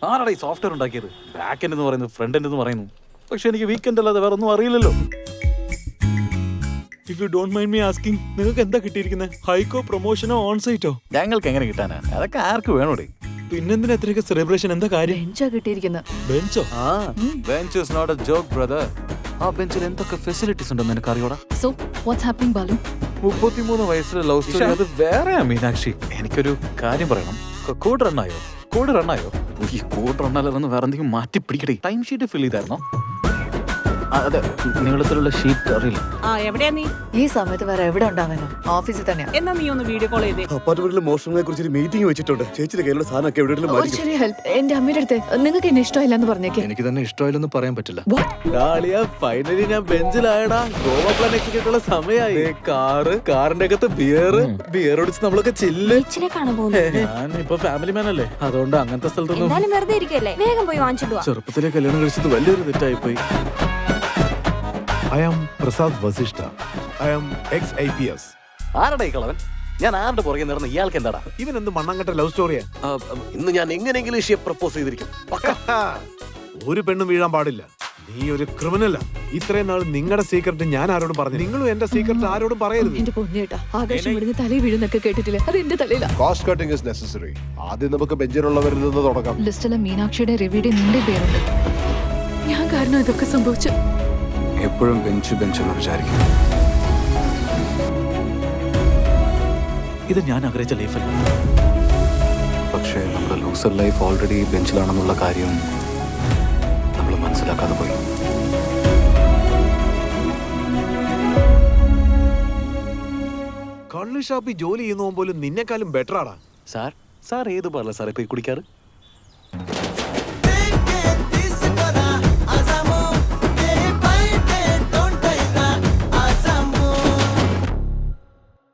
ആരാടാ ഈ സോഫ്റ്റ്വെയർ ഉണ്ടാക്കിയത്? ബാക്ക് എൻഡ് എന്ന് പറയുന്നു, ഫ്രണ്ട് എൻഡ് എന്ന് പറയുന്നു. പക്ഷെ എനിക്ക് വീക്കെൻഡ് അല്ലാതെ വേറെ ഒന്നും അറിയില്ലല്ലോ. If you don't mind me asking, നിങ്ങൾക്ക് എന്താ കിട്ടിയിരിക്കുന്നത്? ഹൈക്കോ, പ്രൊമോഷനോ, ഓൺ സൈറ്റോ? ഞങ്ങൾക്ക് എങ്ങനെ കിട്ടാനാ? അതൊക്കെ ആർക്ക് വേണോടെ? പിന്നെന്തിനാ എത്രയൊക്കെ സെലിബ്രേഷൻ? എന്താ കാര്യം? ബെഞ്ചാ കിട്ടിയിരിക്കുന്നത്. ബെഞ്ചോ? Bench is not a joke brother. ആ ബെഞ്ചിൽ എന്തൊക്കെ ഫെസിലിറ്റീസ് ഉണ്ടെന്ന് എനിക്ക് അറിയോടാ. So what's happening Balu? 33 വയസ്സിലെ ലവ് സ്റ്റോറി. അത് വേറെ മീനാക്ഷി. എനിക്കൊരു കാര്യം പറയണം. കോഡ് റണ്ണായോ? ഈ കോഡ് റണ്ണാലെന്ന് വേറെ എന്തെങ്കിലും മാറ്റി പിടിക്കട്ടെ. ടൈം ഷീറ്റ് ഫിൽ ചെയ്തായിരുന്നോ? അതെ, നീളത്തിലുള്ള ഷീറ്റ് അറിയില്ല. എവിടെയാ നീ? ഈ സമയത്ത് വേറെ എവിടെ ഉണ്ടാവാനോ? ഓഫീസിൽ തന്നെയാ. എന്നാ നീ ഒന്ന് വീഡിയോ കോൾ ചെയ്തേ. അപ്പാർട്ട്മെന്റിലെ മോഷണങ്ങളെ കുറിച്ച് ഒരു മീറ്റിംഗ് വെച്ചിട്ടുണ്ട്. ചേച്ചിയുടെ കയ്യിലുള്ള സാധനമൊക്കെ എവിടെയെങ്കിലും ഒരു ചെറിയ ഹെൽപ്പ്. എന്റെ അമ്മയുടെ അടുത്ത് നിങ്ങൾക്ക് എന്നെ ഇഷ്ടമില്ലെന്ന് പറഞ്ഞേക്കെ. എനിക്ക് തന്നെ ഇഷ്ടമായില്ലെന്ന് പറയാൻ പറ്റില്ല. ഫൈനലി ഞാൻ ബെഞ്ചിലായടാ. ഗോവ പ്ലാൻ എക്സിക്യൂട്ടുള്ള സമയമായി. കാറിന്റെ അകത്ത് ബിയർ ഒടിച്ച് നമ്മളൊക്കെ ചില്ല്. ഞാൻ ഇപ്പൊ ഫാമിലി മാൻ അല്ലേ, അതുകൊണ്ട് അങ്ങനത്തെ സ്ഥലത്തൊന്നും. വെറുതെ ഇരിക്കല്ലേ, വേഗം പോയി വാങ്ങിച്ചിട്ട് വാ. ചെറുപ്പത്തിലെ കല്യാണം കഴിച്ചത് വലിയൊരു തെറ്റായി പോയി. I am Prasad Vasishtha. I am ex-IPS. ആരടാ ഈ കളവൻ? ഞാൻ ആരുടെ പുറകെ നടന്ന് ഇയാൾക്ക് എന്താടാ? ഇവൻ എന്ത് മണ്ണാങ്കട്ട ലവ് സ്റ്റോറിയാ? ഇന്ന് ഞാൻ എങ്ങനെയെങ്കിലും ഇഷിയെ പ്രപ്പോസ് ചെയ്തിരിക്കും. ഒരു പെണ്ണും വീഴാൻ പാടില്ല. നീ ഒരു ക്രിമിനലാ. ഇത്രയും നാൾ നിങ്ങളുടെ സീക്രട്ട് ഞാൻ ആരോടും പറഞ്ഞു. നിങ്ങളും എന്റെ സീക്രട്ട് ആരോടും പറയരുത്. എന്റെ പൊന്നേട്ടാ, ആകാശം വിടുന്ന തലയിൽ വീഴുന്നൊക്കെ കേട്ടിട്ടില്ല. അത് എന്റെ തലയിലാ. Cost cutting is necessary. ആദ്യം നമുക്ക് ബെഞ്ചിലുള്ളവരിൽ നിന്ന് തുടങ്ങാം. ലിസ്റ്റിലെ മീനാക്ഷിയുടെ രവിയുടെ നിന്റെ പേരുണ്ട്. ഞാൻ കാരണം ഇതൊക്കെ സംഭവിച്ചു. എപ്പോഴും ബെഞ്ച് വിചാരിക്കും. ഇത് ഞാൻ ആഗ്രഹിച്ച ലൈഫല്ല. പക്ഷേ നമ്മുടെ ലൂസർ ലൈഫ് ഓൾറെഡി ബെഞ്ചിലാണെന്നുള്ള കാര്യം നമ്മൾ മനസ്സിലാക്കാതെ പോയി. കള്ള് ഷാപ്പിൽ ജോലി ചെയ്യുന്ന പോലും നിന്നെക്കാളും ബെറ്റർ ആടാ. സാർ ഏത് പാർല സാർ ഇപ്പൊ കുടിക്കാറ്?